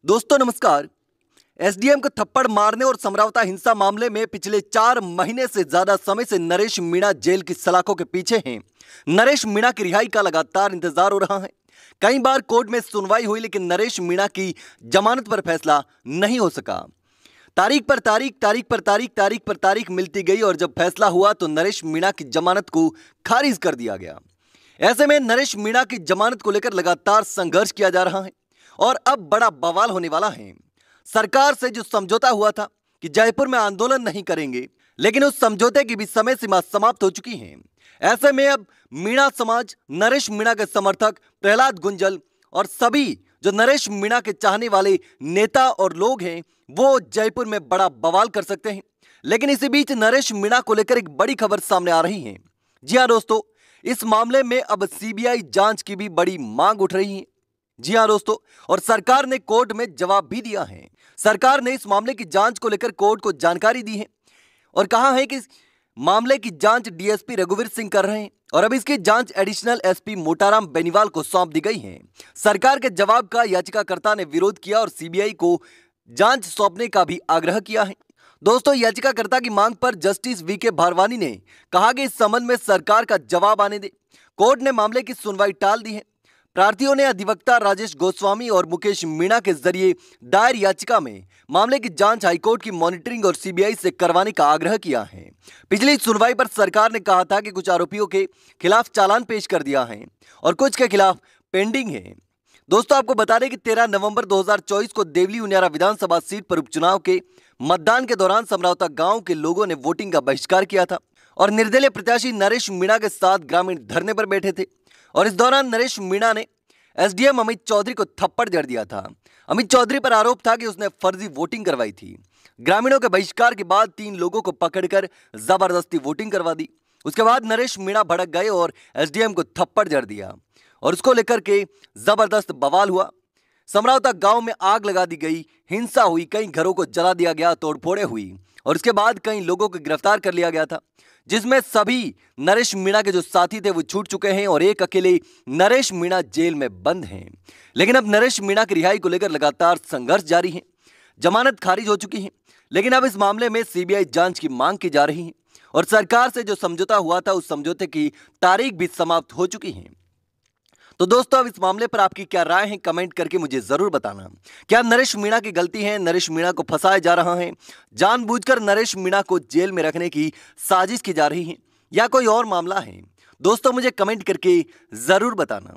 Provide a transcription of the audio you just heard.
दोस्तों नमस्कार। एसडीएम को थप्पड़ मारने और समझौता हिंसा मामले में पिछले 4 महीने से ज्यादा समय से नरेश मीणा जेल की सलाखों के पीछे हैं। नरेश मीणा की रिहाई का लगातार इंतजार हो रहा है। कई बार कोर्ट में सुनवाई हुई लेकिन नरेश मीणा की जमानत पर फैसला नहीं हो सका। तारीख पर तारीख, तारीख पर तारीख, तारीख पर तारीख मिलती गई और जब फैसला हुआ तो नरेश मीणा की जमानत को खारिज कर दिया गया। ऐसे में नरेश मीणा की जमानत को लेकर लगातार संघर्ष किया जा रहा है और अब बड़ा बवाल होने वाला है। सरकार से जो समझौता हुआ था कि जयपुर में आंदोलन नहीं करेंगे, लेकिन उस समझौते की भी समय सीमा समाप्त हो चुकी है। ऐसे में अब मीणा समाज, नरेश मीणा के समर्थक प्रहलाद गुंजल और सभी जो नरेश मीणा के चाहने वाले नेता और लोग हैं वो जयपुर में बड़ा बवाल कर सकते हैं। लेकिन इसी बीच नरेश मीणा को लेकर एक बड़ी खबर सामने आ रही है। जी हां दोस्तों, इस मामले में अब सीबीआई जांच की भी बड़ी मांग उठ रही है। जी हां दोस्तों, और सरकार ने कोर्ट में जवाब भी दिया है। सरकार ने इस मामले की जांच को लेकर कोर्ट को जानकारी दी है और कहा है कि मामले की जांच डीएसपी रघुवीर सिंह कर रहे हैं और अब इसकी जांच एडिशनल एसपी मोटाराम बेनीवाल को सौंप दी गई है। सरकार के जवाब का याचिकाकर्ता ने विरोध किया और सीबीआई को जांच सौंपने का भी आग्रह किया है। दोस्तों, याचिकाकर्ता की मांग पर जस्टिस वीके भारवानी ने कहा कि इस संबंध में सरकार का जवाब आने दे। कोर्ट ने मामले की सुनवाई टाल दी है। प्रार्थियों ने अधिवक्ता राजेश गोस्वामी और मुकेश मीणा के जरिए दायर याचिका में मामले की जांच हाईकोर्ट की मॉनिटरिंग और सीबीआई से करवाने का आग्रह किया है। पिछली सुनवाई पर सरकार ने कहा था कि कुछ आरोपियों के खिलाफ चालान पेश कर दिया है और कुछ के खिलाफ पेंडिंग है। दोस्तों, आपको बता दें कि 13 नवंबर 2024 को देवली उनियारा विधानसभा सीट पर उपचुनाव के मतदान के दौरान समरौता गांव के लोगों ने वोटिंग का बहिष्कार किया था और निर्दलीय प्रत्याशी नरेश मीणा के साथ ग्रामीण धरने पर बैठे थे और इस दौरान नरेश मीणा ने एसडीएम अमित चौधरी को थप्पड़ जड़ दिया था। अमित चौधरी पर आरोप था कि उसने फर्जी वोटिंग करवाई थी। ग्रामीणों के बहिष्कार के बाद 3 लोगों को पकड़कर जबरदस्ती वोटिंग करवा दी। उसके बाद नरेश मीणा भड़क गए और एसडीएम को थप्पड़ जड़ दिया और उसको लेकर के जबरदस्त बवाल हुआ। समरौता गांव में आग लगा दी गई, हिंसा हुई, कई घरों को जला दिया गया, तोड़फोड़ें हुई और उसके बाद कई लोगों को गिरफ्तार कर लिया गया था, जिसमें सभी नरेश मीणा के जो साथी थे वो छूट चुके हैं और एक अकेले नरेश मीणा जेल में बंद हैं। लेकिन अब नरेश मीणा की रिहाई को लेकर लगातार संघर्ष जारी है। जमानत खारिज हो चुकी है, लेकिन अब इस मामले में सीबीआई जांच की मांग की जा रही है और सरकार से जो समझौता हुआ था उस समझौते की तारीख भी समाप्त हो चुकी है। तो दोस्तों, अब इस मामले पर आपकी क्या राय है, कमेंट करके मुझे जरूर बताना। क्या नरेश मीणा की गलती है, नरेश मीणा को फंसाया जा रहा है, जानबूझकर नरेश मीणा को जेल में रखने की साजिश की जा रही है, या कोई और मामला है? दोस्तों, मुझे कमेंट करके जरूर बताना।